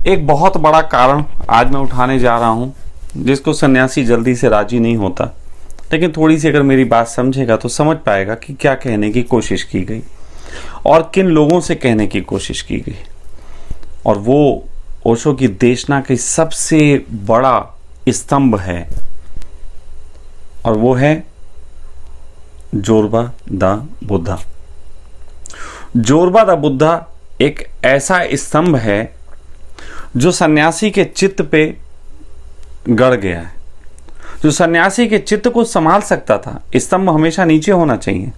एक बहुत बड़ा कारण आज मैं उठाने जा रहा हूँ, जिसको सन्यासी जल्दी से राजी नहीं होता, लेकिन थोड़ी सी अगर मेरी बात समझेगा तो समझ पाएगा कि क्या कहने की कोशिश की गई और किन लोगों से कहने की कोशिश की गई। और वो ओशो की देशना की सबसे बड़ा स्तंभ है, और वो है जोरबा द बुद्धा। जोरबा द बुद्धा एक ऐसा स्तंभ है जो सन्यासी के चित्त पे गड़ गया है, जो सन्यासी के चित्त को संभाल सकता था। स्तंभ हमेशा नीचे होना चाहिए,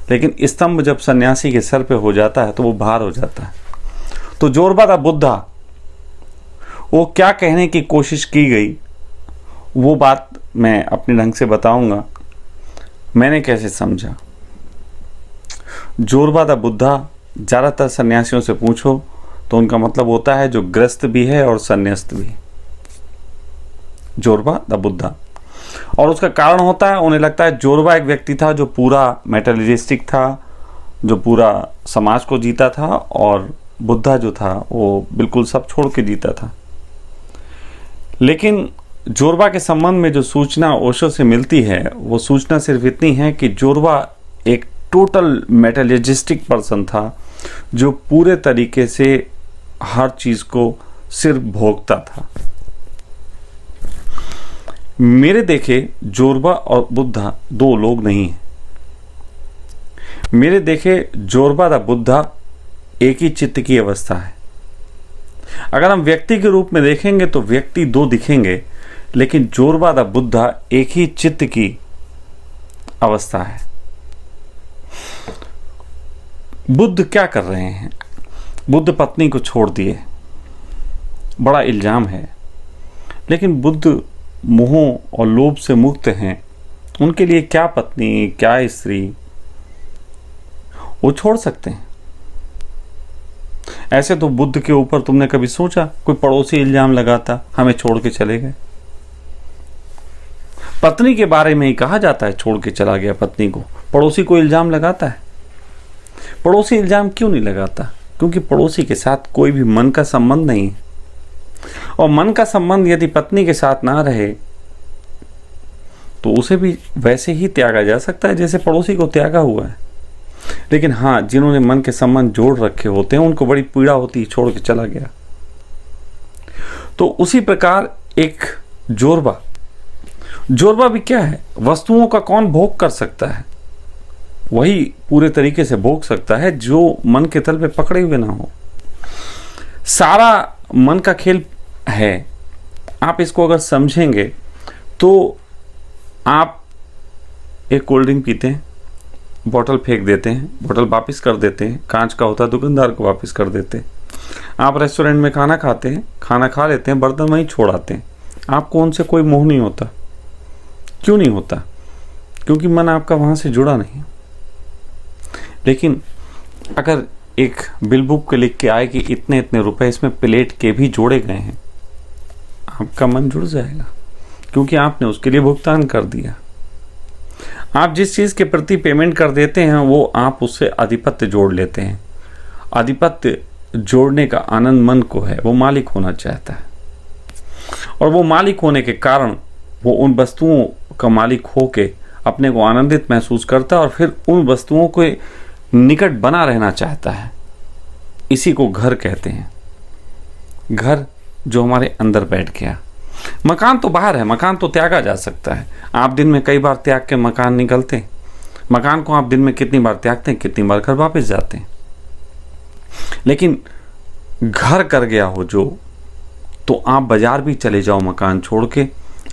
लेकिन स्तंभ जब सन्यासी के सर पे हो जाता है तो वो भार हो जाता है। तो जोरबा द बुद्धा, वो क्या कहने की कोशिश की गई वो बात मैं अपने ढंग से बताऊंगा, मैंने कैसे समझा। जोरबा द बुद्धा ज़्यादातर सन्यासियों से पूछो तो उनका मतलब होता है जो ग्रस्त भी है और संन्यास्त भी। जोरबा द बुद्धा, और उसका कारण होता है, उन्हें लगता है जोरबा एक व्यक्ति था जो पूरा मेटेरियलिस्टिक था, जो पूरा समाज को जीता था, और बुद्धा जो था वो बिल्कुल सब छोड़ के जीता था। लेकिन जोरबा के संबंध में जो सूचना ओशो से मिलती है, वो सूचना सिर्फ इतनी है कि जोरबा एक टोटल मेटेरियलिस्टिक पर्सन था, जो पूरे तरीके से हर चीज को सिर्फ भोगता था। मेरे देखे जोरबा और बुद्धा दो लोग नहीं हैं। मेरे देखे जोरबा द बुद्धा एक ही चित्त की अवस्था है। अगर हम व्यक्ति के रूप में देखेंगे तो व्यक्ति दो दिखेंगे, लेकिन जोरबा द बुद्धा एक ही चित्त की अवस्था है। बुद्ध क्या कर रहे हैं? बुद्ध पत्नी को छोड़ दिए, बड़ा इल्जाम है, लेकिन बुद्ध मोह और लोभ से मुक्त हैं। उनके लिए क्या पत्नी, क्या स्त्री, वो छोड़ सकते हैं। ऐसे तो बुद्ध के ऊपर तुमने कभी सोचा कोई पड़ोसी इल्जाम लगाता, हमें छोड़ के चले गए? पत्नी के बारे में ही कहा जाता है छोड़ के चला गया पत्नी को। पड़ोसी को इल्जाम लगाता है? पड़ोसी इल्जाम क्यों नहीं लगाता? क्योंकि पड़ोसी के साथ कोई भी मन का संबंध नहीं है, और मन का संबंध यदि पत्नी के साथ ना रहे तो उसे भी वैसे ही त्यागा जा सकता है जैसे पड़ोसी को त्यागा हुआ है। लेकिन हाँ, जिन्होंने मन के संबंध जोड़ रखे होते हैं उनको बड़ी पीड़ा होती है, छोड़ के चला गया। तो उसी प्रकार एक जोरबा भी क्या है? वस्तुओं का कौन भोग कर सकता है? वही पूरे तरीके से भोग सकता है जो मन के तल पे पकड़े हुए ना हो। सारा मन का खेल है। आप इसको अगर समझेंगे तो आप एक कोल्ड ड्रिंक पीते हैं, बोतल फेंक देते हैं, बोतल वापस कर देते हैं, कांच का होता है दुकानदार को वापस कर देते हैं। आप रेस्टोरेंट में खाना खाते हैं, खाना खा लेते हैं, बर्तन वहीं छोड़ आते हैं। आपको उनसे कोई मोह नहीं होता। क्यों नहीं होता? क्योंकि मन आपका वहां से जुड़ा नहीं। लेकिन अगर एक बिल बुक के लिख के आए कि इतने इतने रुपए इसमें प्लेट के भी जोड़े गए हैं, आपका मन जुड़ जाएगा, क्योंकि आपने उसके लिए भुगतान कर दिया। आप जिस चीज के प्रति पेमेंट कर देते हैं वो आप उससे आधिपत्य जोड़ लेते हैं। आधिपत्य जोड़ने का आनंद मन को है, वो मालिक होना चाहता है, और वो मालिक होने के कारण वो उन वस्तुओं का मालिक होके अपने को आनंदित महसूस करता है, और फिर उन वस्तुओं को निकट बना रहना चाहता है। इसी को घर कहते हैं। घर जो हमारे अंदर बैठ गया। मकान तो बाहर है, मकान तो त्यागा जा सकता है। आप दिन में कई बार त्याग के मकान निकलते हैं। मकान को आप दिन में कितनी बार त्यागते हैं, कितनी बार घर वापस जाते हैं। लेकिन घर कर गया हो जो, तो आप बाजार भी चले जाओ मकान छोड़ के,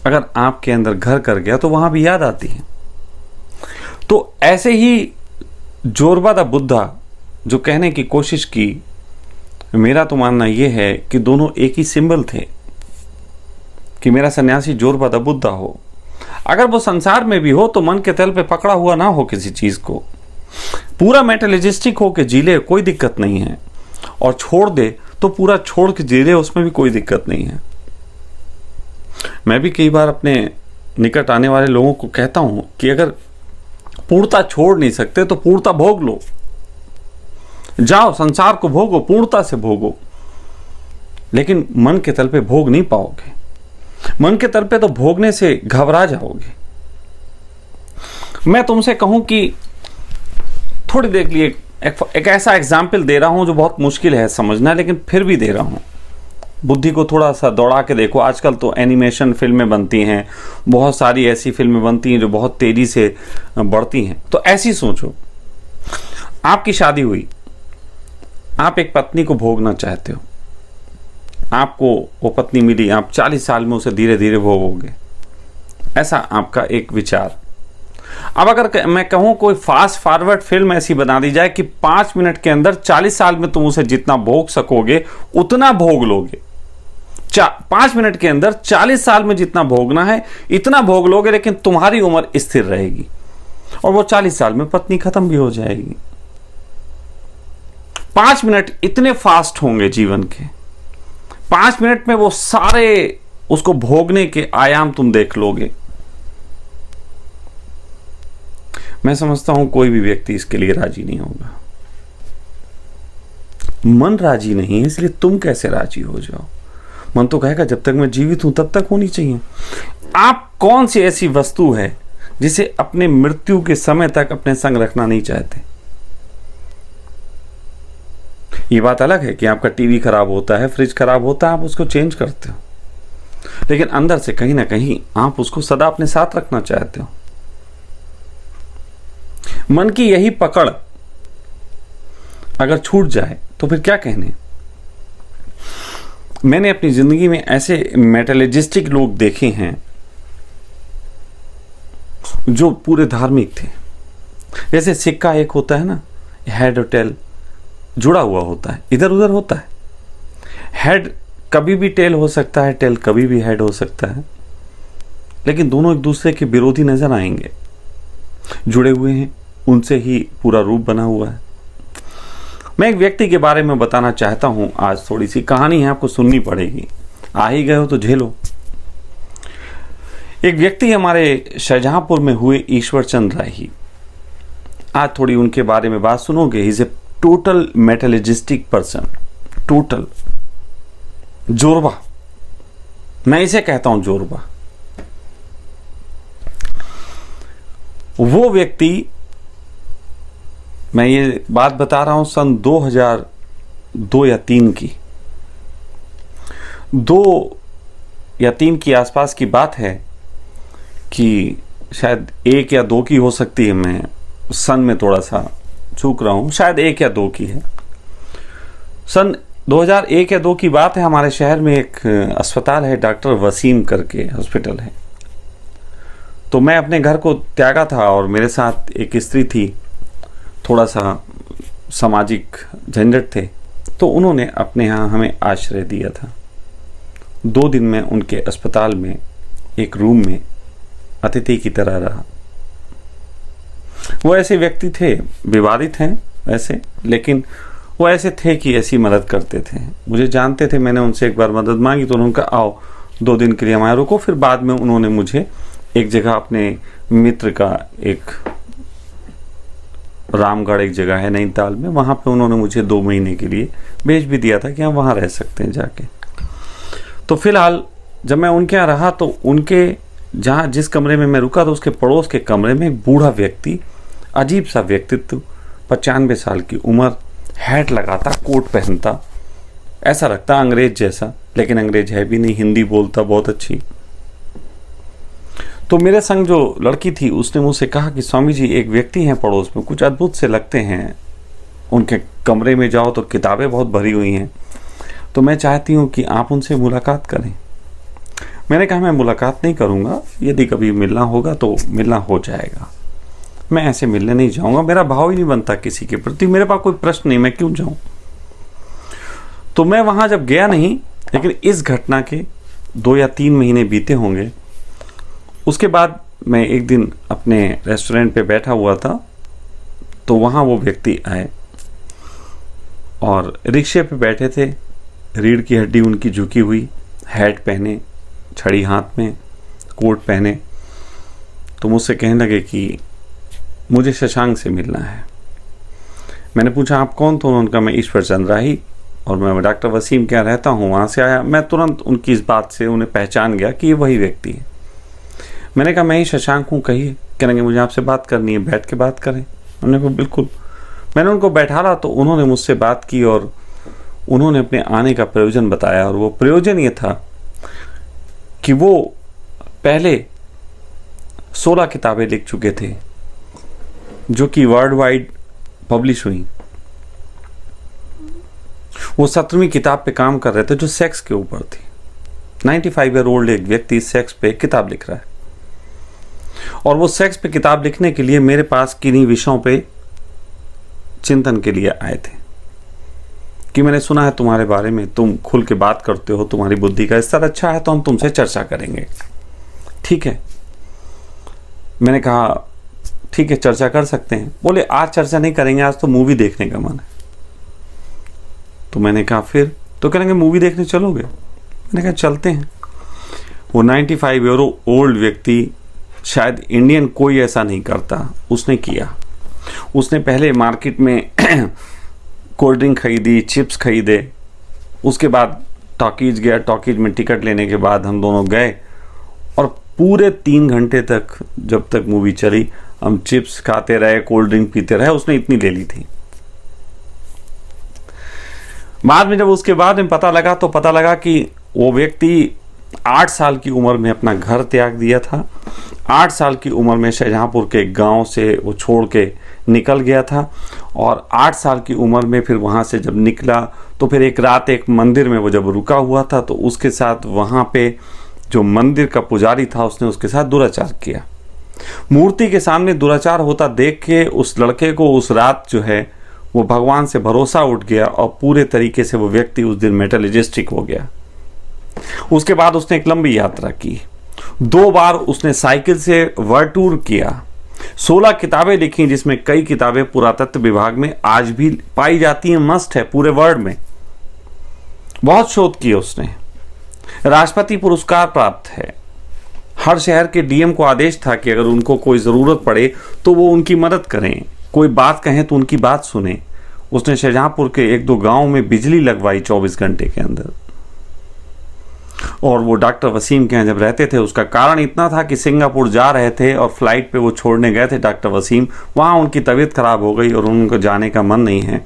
अगर आपके अंदर घर कर गया तो वहां भी याद आती है। तो ऐसे ही जोरबा द बुद्धा जो कहने की कोशिश की, मेरा तो मानना यह है कि दोनों एक ही सिंबल थे, कि मेरा सन्यासी जोरबा द बुद्धा हो। अगर वो संसार में भी हो तो मन के तल पे पकड़ा हुआ ना हो किसी चीज को, पूरा मेटेरियलिस्टिक हो के जी ले, कोई दिक्कत नहीं है, और छोड़ दे तो पूरा छोड़ के जी ले, उसमें भी कोई दिक्कत नहीं है। मैं भी कई बार अपने निकट आने वाले लोगों को कहता हूं कि अगर पूर्णता छोड़ नहीं सकते तो पूर्णता भोग लो। जाओ संसार को भोगो, पूर्णता से भोगो। लेकिन मन के तल पे भोग नहीं पाओगे। मन के तल पे तो भोगने से घबरा जाओगे। मैं तुमसे कहूं कि थोड़ी देर के लिए एक ऐसा एग्जाम्पल दे रहा हूं जो बहुत मुश्किल है समझना, लेकिन फिर भी दे रहा हूं। बुद्धि को थोड़ा सा दौड़ा के देखो। आजकल तो एनिमेशन फिल्में बनती हैं, बहुत सारी ऐसी फिल्में बनती हैं जो बहुत तेजी से बढ़ती हैं। तो ऐसी सोचो, आपकी शादी हुई, आप एक पत्नी को भोगना चाहते हो, आपको वो पत्नी मिली, आप 40 साल में उसे धीरे धीरे भोगोगे, ऐसा आपका एक विचार। अब अगर मैं कहूं कोई फास्ट फॉरवर्ड फिल्म ऐसी बना दी जाए कि 5 मिनट के अंदर 40 साल में तुम उसे जितना भोग सकोगे उतना भोग लोगे। 5 मिनट के अंदर 40 साल में जितना भोगना है इतना भोग लोगे, लेकिन तुम्हारी उम्र स्थिर रहेगी और वो 40 साल में पत्नी खत्म भी हो जाएगी। 5 मिनट इतने फास्ट होंगे जीवन के, 5 मिनट में वो सारे उसको भोगने के आयाम तुम देख लोगे। मैं समझता हूं कोई भी व्यक्ति इसके लिए राजी नहीं होगा। मन राजी नहीं है, इसलिए तुम कैसे राजी हो जाओ। मन तो कहेगा जब तक मैं जीवित हूं तब तक होनी चाहिए। आप कौन सी ऐसी वस्तु है जिसे अपने मृत्यु के समय तक अपने संग रखना नहीं चाहते। ये बात अलग है कि आपका टीवी खराब होता है, फ्रिज खराब होता है, आप उसको चेंज करते हो, लेकिन अंदर से कहीं ना कहीं आप उसको सदा अपने साथ रखना चाहते हो। मन की यही पकड़ अगर छूट जाए तो फिर क्या कहने। मैंने अपनी जिंदगी में ऐसे मेटलर्जिस्टिक लोग देखे हैं जो पूरे धार्मिक थे। जैसे सिक्का एक होता है ना, हेड और टेल जुड़ा हुआ होता है, इधर उधर होता है। हेड कभी भी टेल हो सकता है, टेल कभी भी हेड हो सकता है, लेकिन दोनों एक दूसरे के विरोधी नजर आएंगे। जुड़े हुए हैं, उनसे ही पूरा रूप बना हुआ है। मैं एक व्यक्ति के बारे में बताना चाहता हूं। आज थोड़ी सी कहानी है, आपको सुननी पड़ेगी। आ ही गए हो तो झेलो। एक व्यक्ति हमारे शाहजहांपुर में हुए, ईश्वर चंद राही। आज थोड़ी उनके बारे में बात सुनोगे। He is a total metallurgistic person, total Zorba. मैं इसे कहता हूं जोरबा। वो व्यक्ति, मैं ये बात बता रहा हूं सन 2002 या 3 की, 2 या 3 की आसपास की बात है कि शायद 1 या 2 की हो सकती है। मैं सन में थोड़ा सा चूक रहा हूं, शायद 1 या 2 की है। सन 2001 या 2 की बात है। हमारे शहर में एक अस्पताल है, डॉक्टर वसीम करके हॉस्पिटल है। तो मैं अपने घर को त्यागा था और मेरे साथ एक स्त्री थी, थोड़ा सा सामाजिक झंझट थे, तो उन्होंने अपने यहाँ हमें आश्रय दिया था। 2 दिन में उनके अस्पताल में एक रूम में अतिथि की तरह रहा। वो ऐसे व्यक्ति थे, विवादित हैं वैसे, लेकिन वो ऐसे थे कि ऐसी मदद करते थे। मुझे जानते थे, मैंने उनसे एक बार मदद मांगी तो उन्होंने कहा आओ 2 दिन के लिए हमारे रुको। फिर बाद में उन्होंने मुझे एक जगह, अपने मित्र का एक रामगढ़ एक जगह है नैनीताल में, वहाँ पे उन्होंने मुझे 2 महीने के लिए भेज भी दिया था कि हम वहाँ रह सकते हैं जाके। तो फिलहाल जब मैं उनके यहाँ रहा तो उनके जहाँ जिस कमरे में मैं रुका था उसके पड़ोस के कमरे में एक बूढ़ा व्यक्ति, अजीब सा व्यक्तित्व, 95 साल की उम्र, हैट लगाता, कोट पहनता, ऐसा लगता अंग्रेज जैसा, लेकिन अंग्रेज है भी नहीं, हिंदी बोलता बहुत अच्छी। तो मेरे संग जो लड़की थी उसने मुझसे कहा कि स्वामी जी एक व्यक्ति हैं पड़ोस में, कुछ अद्भुत से लगते हैं, उनके कमरे में जाओ तो किताबें बहुत भरी हुई हैं, तो मैं चाहती हूँ कि आप उनसे मुलाकात करें। मैंने कहा मैं मुलाकात नहीं करूँगा, यदि कभी मिलना होगा तो मिलना हो जाएगा, मैं ऐसे मिलने नहीं जाऊँगा, मेरा भाव ही नहीं बनता किसी के प्रति, मेरे पास कोई प्रश्न नहीं, मैं क्यों जाऊँ। तो मैं वहाँ जब गया नहीं, लेकिन इस घटना के 2 या 3 महीने बीते होंगे। उसके बाद मैं एक दिन अपने रेस्टोरेंट पे बैठा हुआ था, तो वहाँ वो व्यक्ति आए और रिक्शे पे बैठे थे, रीढ़ की हड्डी उनकी झुकी हुई, हैट पहने, छड़ी हाथ में, कोट पहने। तो मुझसे कहने लगे कि मुझे शशांक से मिलना है। मैंने पूछा आप कौन? तो उन्होंने कहा मैं ईश्वर चंद राही। और मैं डॉक्टर वसीम क्या रहता हूँ वहाँ से आया। मैं तुरंत उनकी इस बात से उन्हें पहचान गया कि ये वही व्यक्ति है। मैंने कहा मैं ही शशांक हूँ, कहिए। कहेंगे मुझे आपसे बात करनी है, बैठ के बात करें। उन्होंने कहा बिल्कुल। मैंने उनको बैठाला तो उन्होंने मुझसे बात की और उन्होंने अपने आने का प्रयोजन बताया। और वो प्रयोजन ये था कि वो पहले 16 किताबें लिख चुके थे जो कि वर्ल्ड वाइड पब्लिश हुई। वो 17वीं किताब पे काम कर रहे थे जो सेक्स के ऊपर थी। 95 ईयर ओल्ड एक व्यक्ति सेक्स पे किताब लिख रहा है और वो सेक्स पे किताब लिखने के लिए मेरे पास किन्हीं विषयों पे चिंतन के लिए आए थे कि मैंने सुना है तुम्हारे बारे में, तुम खुल के बात करते हो, तुम्हारी बुद्धि का स्तर अच्छा है, तो हम तुमसे चर्चा करेंगे। ठीक है, मैंने कहा ठीक है चर्चा कर सकते हैं। बोले आज चर्चा नहीं करेंगे, आज तो मूवी देखने का मन है। तो मैंने कहा फिर? तो कहेंगे मूवी देखने चलोगे? मैंने कहा चलते हैं। वो 95 ईयर ओल्ड व्यक्ति, शायद इंडियन कोई ऐसा नहीं करता, उसने किया। उसने पहले मार्केट में कोल्ड ड्रिंक खरीदी, चिप्स खरीदे, उसके बाद टॉकीज गया। टॉकीज में टिकट लेने के बाद हम दोनों गए और पूरे 3 घंटे तक, जब तक मूवी चली, हम चिप्स खाते रहे, कोल्ड ड्रिंक पीते रहे। उसने इतनी ले ली थी। बाद में जब उसके बाद में पता लगा कि वो व्यक्ति 8 साल की उम्र में अपना घर त्याग दिया था। 8 साल की उम्र में शाहजहांपुर के गांव से वो छोड़ के निकल गया था और 8 साल की उम्र में फिर वहाँ से जब निकला तो फिर एक रात एक मंदिर में वो जब रुका हुआ था तो उसके साथ वहाँ पे जो मंदिर का पुजारी था उसने उसके साथ दुराचार किया। मूर्ति के सामने दुराचार होता देख के उस लड़के को उस रात जो है वो भगवान से भरोसा उठ गया और पूरे तरीके से वो व्यक्ति उस दिन मेटलिजिस्टिक हो गया। उसके बाद उसने एक लंबी यात्रा की। 2 बार उसने साइकिल से वर्ल्ड टूर किया। 16 किताबें लिखी जिसमें कई किताबें पुरातत्व विभाग में आज भी पाई जाती हैं, मस्ट है पूरे वर्ल्ड में। बहुत शोध किए उसने। राष्ट्रपति पुरस्कार प्राप्त है। हर शहर के डीएम को आदेश था कि अगर उनको कोई ज़रूरत पड़े तो वो उनकी मदद करें, कोई बात कहें तो उनकी बात सुने। उसने शाहजहांपुर के 1-2 गांव में बिजली लगवाई 24 घंटे के अंदर। और वो डॉक्टर वसीम के यहाँ जब रहते थे उसका कारण इतना था कि सिंगापुर जा रहे थे और फ्लाइट पे वो छोड़ने गए थे डॉक्टर वसीम। वहाँ उनकी तबीयत खराब हो गई और उनको जाने का मन नहीं है।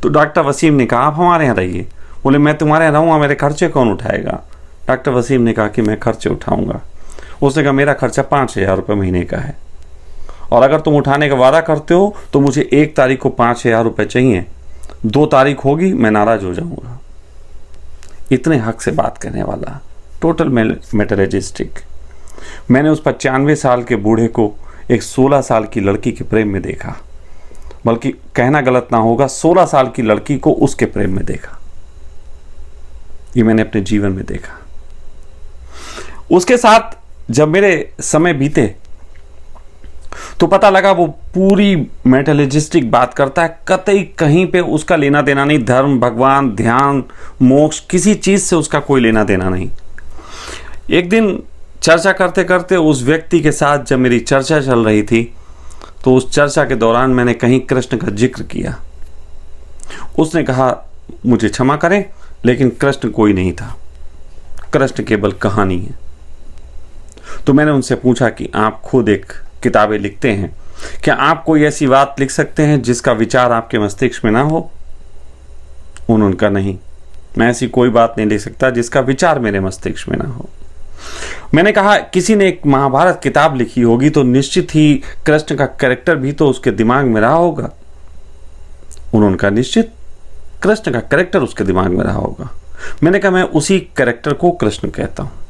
तो डॉक्टर वसीम ने कहा आप हमारे यहाँ रहिए। बोले मैं तुम्हारे यहाँ रहूँगा, मेरे खर्चे कौन उठाएगा? डॉक्टर वसीम ने कहा कि मैं खर्चे उठाऊँगा। उसने कहा मेरा खर्चा 5,000 रुपये महीने का है और अगर तुम उठाने का वादा करते हो तो मुझे 1 तारीख को 5,000 रुपये चाहिए। 2 तारीख होगी मैं नाराज हो जाऊंगा। इतने हक से बात करने वाला, टोटल मेटलिजिस्टिक। मैंने उस 95 साल के बूढ़े को एक 16 साल की लड़की के प्रेम में देखा, बल्कि कहना गलत ना होगा 16 साल की लड़की को उसके प्रेम में देखा। ये मैंने अपने जीवन में देखा। उसके साथ जब मेरे समय बीते तो पता लगा वो पूरी मेटलिजिस्टिक बात करता है, कतई कहीं पे उसका लेना देना नहीं। धर्म, भगवान, ध्यान, मोक्ष, किसी चीज से उसका कोई लेना देना नहीं। एक दिन चर्चा करते करते उस व्यक्ति के साथ जब मेरी चर्चा चल रही थी तो उस चर्चा के दौरान मैंने कहीं कृष्ण का जिक्र किया। उसने कहा मुझे क्षमा करें लेकिन कृष्ण कोई नहीं था, कृष्ण केवल कहानी है। तो मैंने उनसे पूछा कि आप खुद एक किताबें लिखते हैं, क्या आप कोई ऐसी बात लिख सकते हैं जिसका विचार आपके मस्तिष्क में ना हो? उन्होंने कहा नहीं, मैं ऐसी कोई बात नहीं लिख सकता जिसका विचार मेरे मस्तिष्क में ना हो। मैंने कहा किसी ने एक महाभारत किताब लिखी होगी तो निश्चित ही कृष्ण का कैरेक्टर भी तो उसके दिमाग में रहा होगा। उन्होंने कहा निश्चित कृष्ण का कैरेक्टर उसके दिमाग में रहा होगा। मैंने कहा मैं उसी कैरेक्टर को कृष्ण कहता हूं।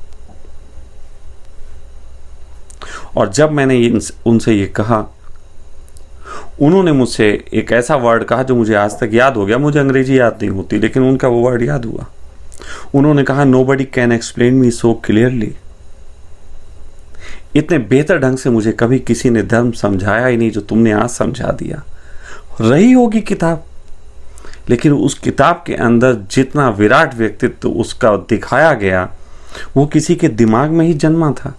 और जब मैंने उनसे ये कहा, उन्होंने मुझसे एक ऐसा वर्ड कहा जो मुझे आज तक याद हो गया। मुझे अंग्रेजी याद नहीं होती लेकिन उनका वो वर्ड याद हुआ। उन्होंने कहा nobody can explain me so clearly. इतने बेहतर ढंग से मुझे कभी किसी ने धर्म समझाया ही नहीं जो तुमने आज समझा दिया। रही होगी किताब, लेकिन उस किताब के अंदर जितना विराट व्यक्तित्व उसका दिखाया गया वो किसी के दिमाग में ही जन्मा था।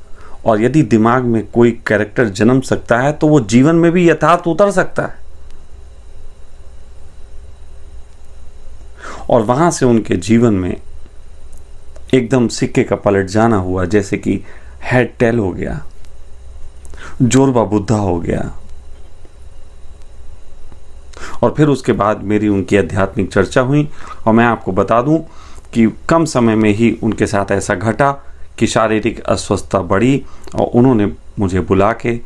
और यदि दिमाग में कोई कैरेक्टर जन्म सकता है तो वो जीवन में भी यथार्थ उतर सकता है। और वहां से उनके जीवन में एकदम सिक्के का पलट जाना हुआ, जैसे कि हेड टेल हो गया, जोरबा बुद्धा हो गया। और फिर उसके बाद मेरी उनकी आध्यात्मिक चर्चा हुई और मैं आपको बता दूं कि कम समय में ही उनके साथ ऐसा घटा कि शारीरिक अस्वस्थता बढ़ी और उन्होंने मुझे बुला के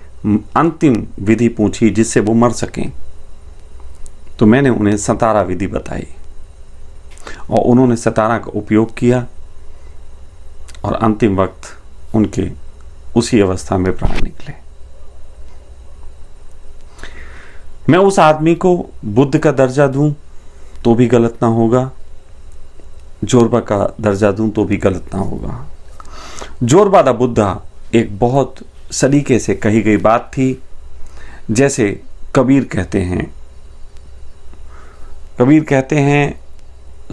अंतिम विधि पूछी जिससे वो मर सकें। तो मैंने उन्हें सतारा विधि बताई और उन्होंने सतारा का उपयोग किया और अंतिम वक्त उनके उसी अवस्था में प्राण निकले। मैं उस आदमी को बुद्ध का दर्जा दूं तो भी गलत ना होगा, जोरबा का दर्जा दूं तो भी गलत ना होगा। जोरबा दा बुद्धा एक बहुत सलीके से कही गई बात थी। जैसे कबीर कहते हैं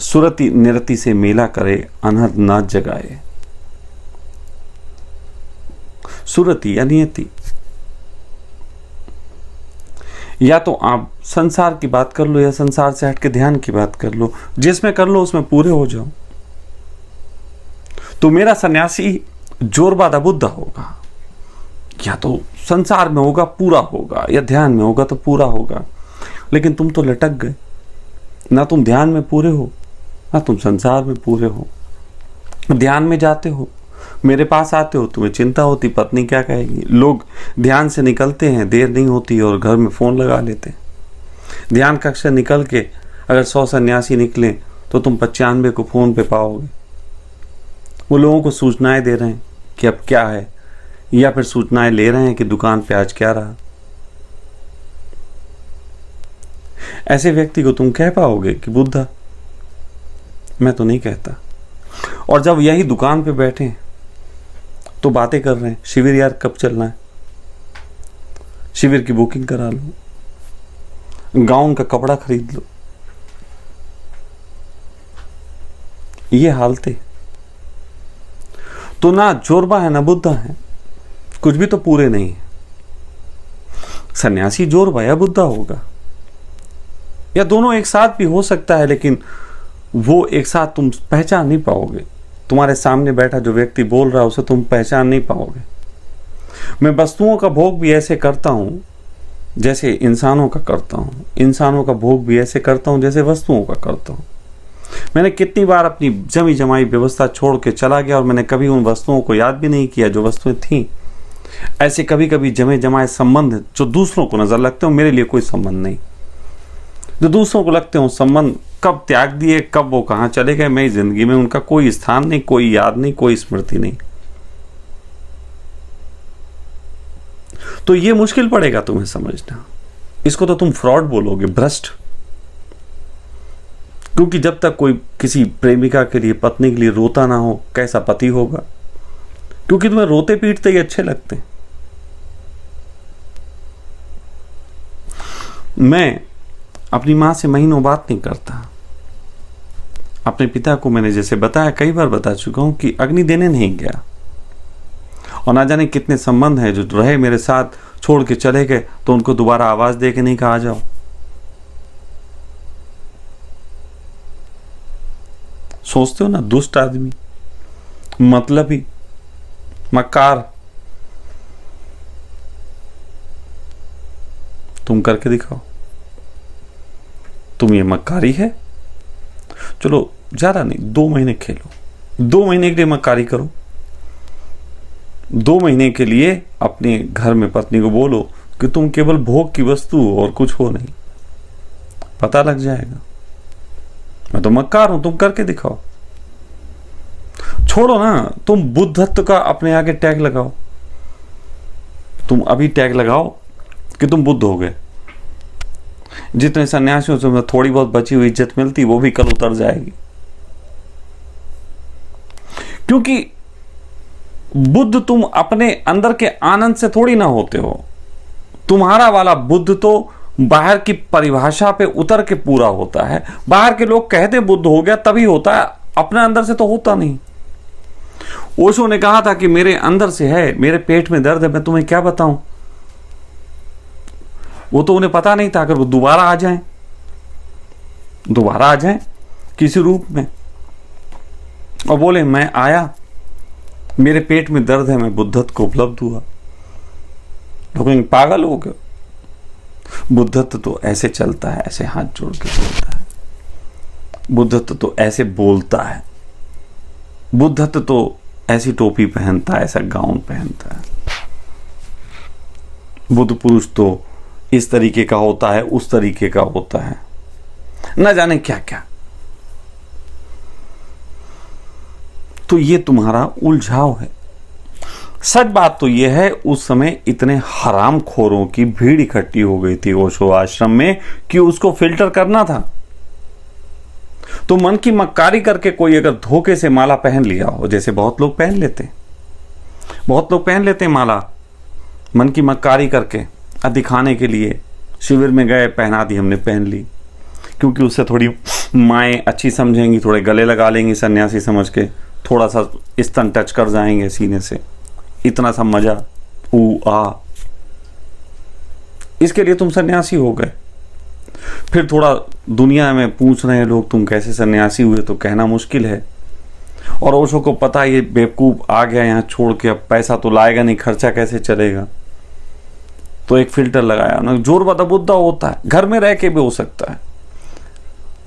सुरति निरति से मेला करे, अनहद ना जगाए। सुरति या नियति, या तो आप संसार की बात कर लो या संसार से हट के ध्यान की बात कर लो, जिसमें कर लो उसमें पूरे हो जाओ। तो मेरा सन्यासी जोरबा दा बुद्धा होगा, या तो संसार में होगा पूरा होगा, या ध्यान में होगा तो पूरा होगा। लेकिन तुम तो लटक गए, ना तुम ध्यान में पूरे हो ना तुम संसार में पूरे हो। ध्यान में जाते हो, मेरे पास आते हो, तुम्हें चिंता होती पत्नी क्या कहेगी। लोग ध्यान से निकलते हैं, देर नहीं होती और घर में फोन लगा लेते हैं। ध्यान कक्ष से निकल के अगर 100 सन्यासी निकले तो तुम 95 को फोन पे पाओगे। वो लोगों को सूचनाएं दे रहे हैं कि अब क्या है, या फिर सूचनाएं ले रहे हैं कि दुकान पे आज क्या रहा। ऐसे व्यक्ति को तुम कह पाओगे कि बुद्धा? मैं तो नहीं कहता। और जब यही दुकान पे बैठे तो बातें कर रहे हैं, शिविर यार कब चलना है, शिविर की बुकिंग करा लो, गाउन का कपड़ा खरीद लो। ये हालतें तो ना जोरबा है ना बुद्धा है, कुछ भी तो पूरे नहीं है। सन्यासी जोरबा या बुद्धा होगा, या दोनों एक साथ भी हो सकता है, लेकिन वो एक साथ तुम पहचान नहीं पाओगे। तुम्हारे सामने बैठा जो व्यक्ति बोल रहा है उसे तुम पहचान नहीं पाओगे। मैं वस्तुओं का भोग भी ऐसे करता हूं जैसे इंसानों का करता हूं, इंसानों का भोग भी ऐसे करता हूं जैसे वस्तुओं का करता हूं। मैंने कितनी बार अपनी जमी जमाई व्यवस्था छोड़ के चला गया और मैंने कभी उन वस्तुओं को याद भी नहीं किया जो वस्तुएं थीं। ऐसे कभी कभी जमे जमाए संबंध जो दूसरों को नजर लगते हो, मेरे लिए कोई संबंध नहीं। जो दूसरों को लगते हो संबंध, कब त्याग दिए, कब वो कहां चले गए, मेरी जिंदगी में उनका कोई स्थान नहीं, कोई याद नहीं, कोई स्मृति नहीं। तो ये मुश्किल पड़ेगा तुम्हें समझना। इसको तो तुम फ्रॉड बोलोगे, भ्रष्ट। क्योंकि जब तक कोई किसी प्रेमिका के लिए, पत्नी के लिए रोता ना हो, कैसा पति होगा? क्योंकि तुम्हें रोते पीटते ही अच्छे लगते हैं। मैं अपनी मां से महीनों बात नहीं करता। अपने पिता को मैंने जैसे बताया, कई बार बता चुका हूं कि अग्नि देने नहीं गया। और ना जाने कितने संबंध हैं जो रहे मेरे साथ, छोड़ के चले गए तो उनको दोबारा आवाज दे के नहीं कहा जाओ। सोचते हो ना, दुष्ट आदमी, मतलबी, मक्कार। तुम करके दिखाओ। तुम ये मक्कारी है? चलो ज्यादा नहीं, 2 महीने खेलो, 2 महीने के लिए मक्कारी करो। 2 महीने के लिए अपने घर में पत्नी को बोलो कि तुम केवल भोग की वस्तु हो और कुछ हो नहीं। पता लग जाएगा। मैं तो मक्कार हूं, तुम करके दिखाओ। छोड़ो ना, तुम बुद्धत्व का अपने आगे टैग लगाओ। तुम अभी टैग लगाओ कि तुम बुद्ध हो गए। जितने सन्यासियों से थोड़ी बहुत बची हुई इज्जत मिलती, वो भी कल उतर जाएगी। क्योंकि बुद्ध तुम अपने अंदर के आनंद से थोड़ी ना होते हो। तुम्हारा वाला बुद्ध तो बाहर की परिभाषा पे उतर के पूरा होता है। बाहर के लोग कहते बुद्ध हो गया तभी होता है, अपने अंदर से तो होता नहीं। ओशो ने कहा था कि मेरे अंदर से है, मेरे पेट में दर्द है, मैं तुम्हें क्या बताऊं। वो तो उन्हें पता नहीं था। अगर वो दोबारा आ जाएं किसी रूप में, और बोले मैं आया, मेरे पेट में दर्द है, मैं बुद्धत्व को उपलब्ध हुआ। लोग कहेंगे पागल हो गए। बुद्धत्व तो ऐसे चलता है, ऐसे हाथ जोड़ के चलता है। बुद्धत्व तो ऐसे बोलता है। बुद्धत्व तो ऐसी टोपी पहनता है, ऐसा गाउन पहनता है। बुद्ध पुरुष तो इस तरीके का होता है, उस तरीके का होता है, न जाने क्या क्या। तो ये तुम्हारा उलझाव है। सच बात तो यह है, उस समय इतने हरामखोरों की भीड़ इकट्ठी हो गई थी ओशो आश्रम में कि उसको फिल्टर करना था। तो मन की मक्कारी करके कोई अगर धोखे से माला पहन लिया हो, जैसे बहुत लोग पहन लेते हैं माला मन की मक्कारी करके दिखाने के लिए, शिविर में गए, पहना दी हमने, पहन ली, क्योंकि उससे थोड़ी माएँ अच्छी समझेंगी, थोड़े गले लगा लेंगी सन्यासी समझ के, थोड़ा सा स्तन टच कर जाएंगे सीने से, इतना सा मजा, आ, इसके लिए तुम सन्यासी हो गए। फिर थोड़ा दुनिया में पूछ रहे हैं लोग तुम कैसे सन्यासी हुए, तो कहना मुश्किल है। और ओशो को पता है ये बेवकूफ आ गया यहाँ छोड़ के, अब पैसा तो लाएगा नहीं, खर्चा कैसे चलेगा, तो एक फिल्टर लगाया ना। जोर बदा बुद्धा होता है, घर में रह के भी हो सकता है।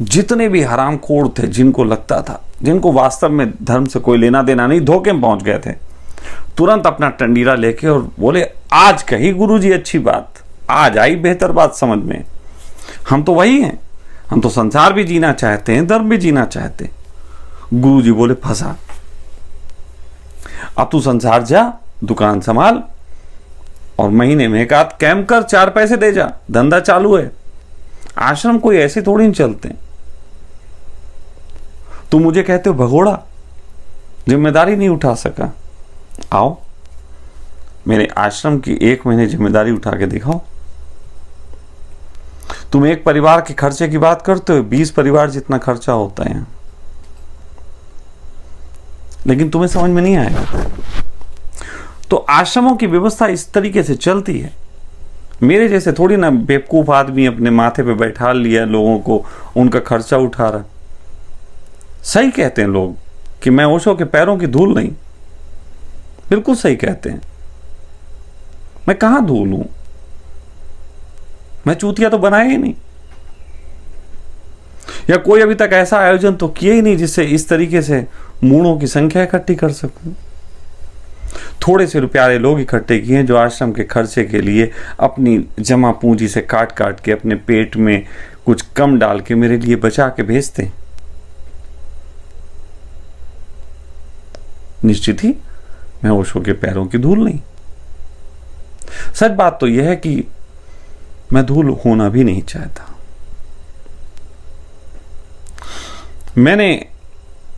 जितने भी हरामखोर थे, जिनको लगता था, जिनको वास्तव में धर्म से कोई लेना देना नहीं, धोखे में पहुंच गए थे, तुरंत अपना टंडीरा लेके और बोले आज कही गुरुजी अच्छी बात, आज आई बेहतर बात समझ में, हम तो वही हैं, हम तो संसार भी जीना चाहते हैं, धर्म भी जीना चाहते हैं। गुरुजी बोले फंसा, अब तू संसार जा, दुकान संभाल और महीने में एक आध कैंप कर, 4 पैसे दे जा, धंधा चालू है। आश्रम कोई ऐसे थोड़ी नहीं चलते। तुम मुझे कहते हो भगोड़ा, जिम्मेदारी नहीं उठा सका, आओ मेरे आश्रम की 1 महीने जिम्मेदारी उठा के दिखाओ। तुम एक परिवार के खर्चे की बात करते हो, 20 परिवार जितना खर्चा होता है, लेकिन तुम्हें समझ में नहीं आएगा। तो आश्रमों की व्यवस्था इस तरीके से चलती है। मेरे जैसे थोड़ी ना बेवकूफ आदमी अपने माथे पे बैठा लिया लोगों को, उनका खर्चा उठा रहा। सही कहते हैं लोग कि मैं ओशो के पैरों की धूल नहीं, बिल्कुल सही कहते हैं। मैं कहां धूल हूं, मैं चूतिया तो बनाया ही नहीं, या कोई अभी तक ऐसा आयोजन तो किया ही नहीं जिससे इस तरीके से मूढ़ों की संख्या इकट्ठी कर सकूं। थोड़े से रुपयारे लोग इकट्ठे किए हैं जो आश्रम के खर्चे के लिए अपनी जमा पूंजी से काट काट के अपने पेट में कुछ कम डाल के मेरे लिए बचा के भेजते हैं। निश्चित ही मैं ओशो के पैरों की धूल नहीं। सच बात तो यह है कि मैं धूल होना भी नहीं चाहता। मैंने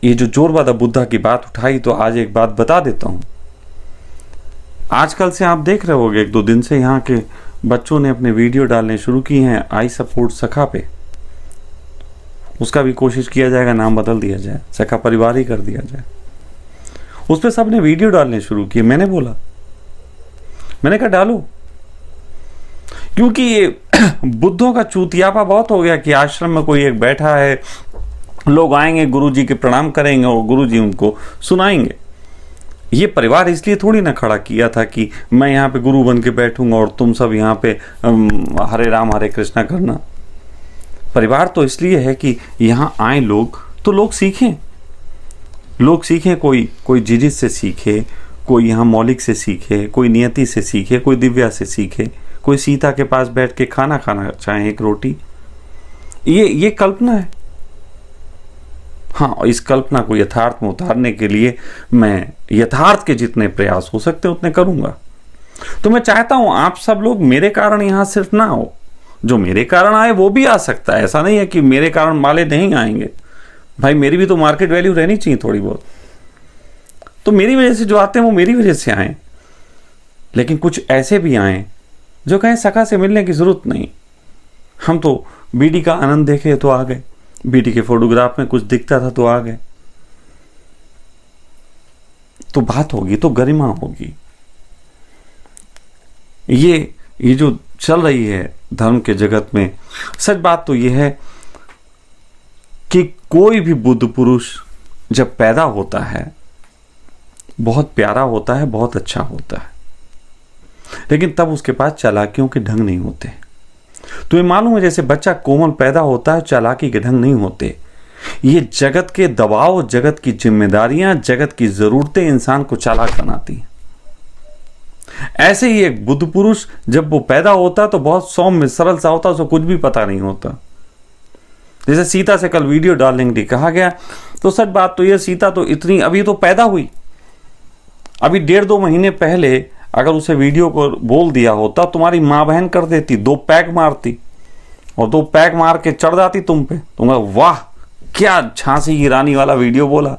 ये जो जोरवादा बुद्धा की बात उठाई, तो आज एक बात बता देता हूं। आजकल से आप देख रहे होंगे 1-2 दिन से यहाँ के बच्चों ने अपने वीडियो डालने शुरू की हैं आई सपोर्ट सखा पे। उसका भी कोशिश किया जाएगा, नाम बदल दिया जाए, सखा परिवार ही कर दिया जाए। उस पर सबने वीडियो डालने शुरू किए। मैंने कहा डालो, क्योंकि ये बुद्धों का चूतियापा बहुत हो गया कि आश्रम में कोई एक बैठा है, लोग आएंगे गुरुजी के प्रणाम करेंगे और गुरुजी उनको सुनाएंगे। ये परिवार इसलिए थोड़ी ना खड़ा किया था कि मैं यहाँ पे गुरु बन के बैठूंगा और तुम सब यहाँ पे हरे राम हरे कृष्णा करना। परिवार तो इसलिए है कि यहाँ आए लोग तो लोग सीखें, कोई जिजित से सीखे, कोई यहाँ मौलिक से सीखे, कोई नियति से सीखे, कोई दिव्या से सीखे, कोई सीता के पास बैठ के खाना चाहे 1 रोटी। ये कल्पना है। हाँ, इस कल्पना को यथार्थ में उतारने के लिए मैं यथार्थ के जितने प्रयास हो सकते उतने करूंगा। तो मैं चाहता हूं आप सब लोग मेरे कारण यहां सिर्फ ना हो, जो मेरे कारण आए वो भी आ सकता है। ऐसा नहीं है कि मेरे कारण वाले नहीं आएंगे। भाई मेरी भी तो मार्केट वैल्यू रहनी चाहिए थोड़ी बहुत। तो मेरी वजह से जो आते हैं वो मेरी वजह से आए, लेकिन कुछ ऐसे भी आए जो कहें सखा से मिलने की जरूरत नहीं, हम तो बीडी का आनंद देखे तो आ गए, बीडी के फोटोग्राफ में कुछ दिखता था तो आ गए। तो बात होगी तो गरिमा होगी। ये जो चल रही है धर्म के जगत में, सच बात तो ये है कि कोई भी बुद्ध पुरुष जब पैदा होता है बहुत प्यारा होता है, बहुत अच्छा होता है, लेकिन तब उसके पास चालाकियों के ढंग नहीं होते। तुम्हें मालूम है जैसे बच्चा कोमल पैदा होता है, चालाकी के ढंग नहीं होते। ये जगत के दबाव, जगत की जिम्मेदारियां, जगत की जरूरतें इंसान को चालाक बनाती हैं। ऐसे ही एक बुद्ध पुरुष जब वो पैदा होता है तो बहुत सौम्य सरल सा होता है, उसको कुछ भी पता नहीं होता। जैसे सीता से कल वीडियो डालने के लिए कहा गया, तो सच बात तो ये सीता तो इतनी अभी तो पैदा हुई, अभी 1.5-2 महीने पहले अगर उसे वीडियो को बोल दिया होता तुम्हारी माँ बहन कर देती, 2 पैक मारती और 2 पैक मार के चढ़ जाती तुम पे, तुम वाह क्या झांसी की रानी वाला वीडियो बोला।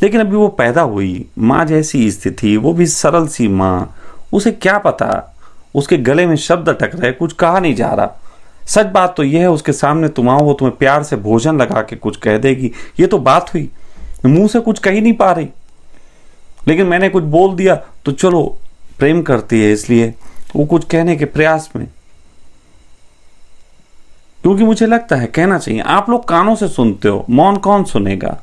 लेकिन अभी वो पैदा हुई, माँ जैसी स्थिति, वो भी सरल सी माँ, उसे क्या पता उसके गले में शब्द अटक रहे, कुछ कहा नहीं जा रहा। सच बात तो यह है उसके सामने तुम आओ, वो तुम्हें प्यार से भोजन लगा के कुछ कह देगी, ये तो बात हुई। मुंह से कुछ कह ही नहीं पा रही, लेकिन मैंने कुछ बोल दिया तो चलो प्रेम करती है इसलिए वो कुछ कहने के प्रयास में, क्योंकि मुझे लगता है कहना चाहिए। आप लोग कानों से सुनते हो, मौन कौन सुनेगा?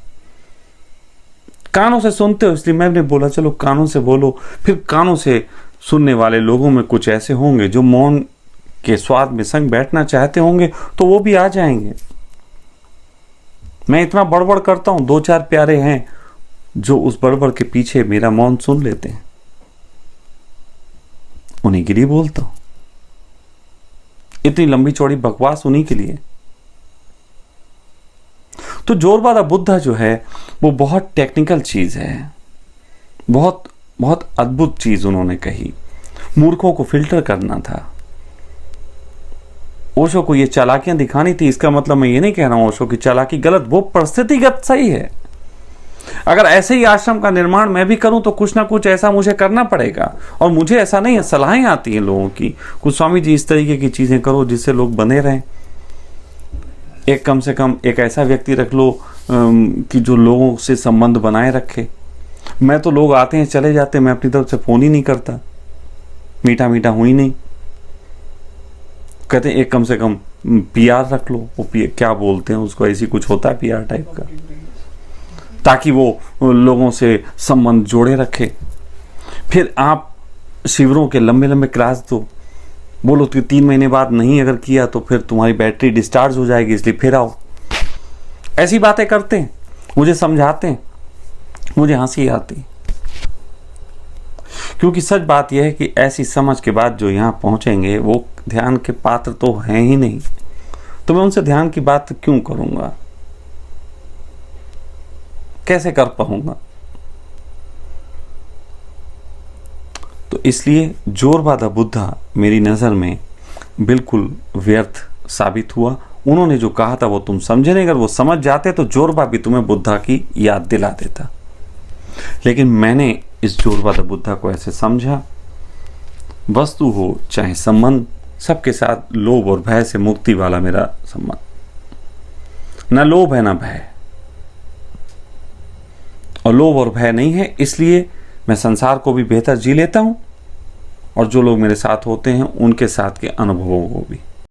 कानों से सुनते हो, इसलिए मैंने बोला चलो कानों से बोलो। फिर कानों से सुनने वाले लोगों में कुछ ऐसे होंगे जो मौन के स्वाद में संग बैठना चाहते होंगे, तो वो भी आ जाएंगे। मैं इतना बड़बड़ करता हूं, 2-4 प्यारे हैं जो उस बड़बड़ के पीछे मेरा मौन सुन लेते हैं, उन्हीं के लिए बोलता हूं। इतनी लंबी चौड़ी बकवास उन्हीं के लिए। तो जोरबादा बुद्धा जो है वो बहुत टेक्निकल चीज है, बहुत बहुत अद्भुत चीज उन्होंने कही। मूर्खों को फिल्टर करना था, ओशो को ये चालाकियां दिखानी थी। इसका मतलब मैं ये नहीं कह रहा हूं ओशो की चालाकी गलत, वो परिस्थितिगत सही है। अगर ऐसे ही आश्रम का निर्माण मैं भी करूं तो कुछ ना कुछ ऐसा मुझे करना पड़ेगा। और मुझे ऐसा नहीं है, सलाहें आती हैं लोगों की, कुछ स्वामी जी इस तरीके की चीजें करो जिससे लोग बने रहें। एक कम से कम एक ऐसा व्यक्ति रख लो कि जो लोगों से संबंध बनाए रखे। मैं तो लोग आते हैं चले जाते, मैं अपनी तरफ से फोन ही नहीं करता, मीठा मीठा हूं ही नहीं। कहते हैं एक कम से कम पीआर रख लो, वो क्या बोलते हैं उसको, ऐसी कुछ होता है पीआर टाइप का, ताकि वो लोगों से संबंध जोड़े रखे। फिर आप शिविरों के लंबे लंबे क्लास दो, बोलो तो 3 महीने बाद नहीं अगर किया तो फिर तुम्हारी बैटरी डिस्चार्ज हो जाएगी, इसलिए फिर आओ। ऐसी बातें करते हैं, मुझे समझाते हैं, मुझे हंसी आती। क्योंकि सच बात यह है कि ऐसी समझ के बाद जो यहाँ पहुंचेंगे वो ध्यान के पात्र तो हैं ही नहीं, तो मैं उनसे ध्यान की बात क्यों करूंगा, कैसे कर पाऊंगा? तो इसलिए जोरबादा बुद्धा मेरी नजर में बिल्कुल व्यर्थ साबित हुआ। उन्होंने जो कहा था वो तुम समझे नहीं, अगर वो समझ जाते तो जोरबा भी तुम्हें बुद्धा की याद दिला देता। लेकिन मैंने इस जोरबादा बुद्धा को ऐसे समझा, वस्तु हो चाहे संबंध, सबके साथ लोभ और भय से मुक्ति वाला मेरा संबंध। ना लोभ है ना भय, और लोभ और भय नहीं है, इसलिए मैं संसार को भी बेहतर जी लेता हूं और जो लोग मेरे साथ होते हैं उनके साथ के अनुभवों को भी।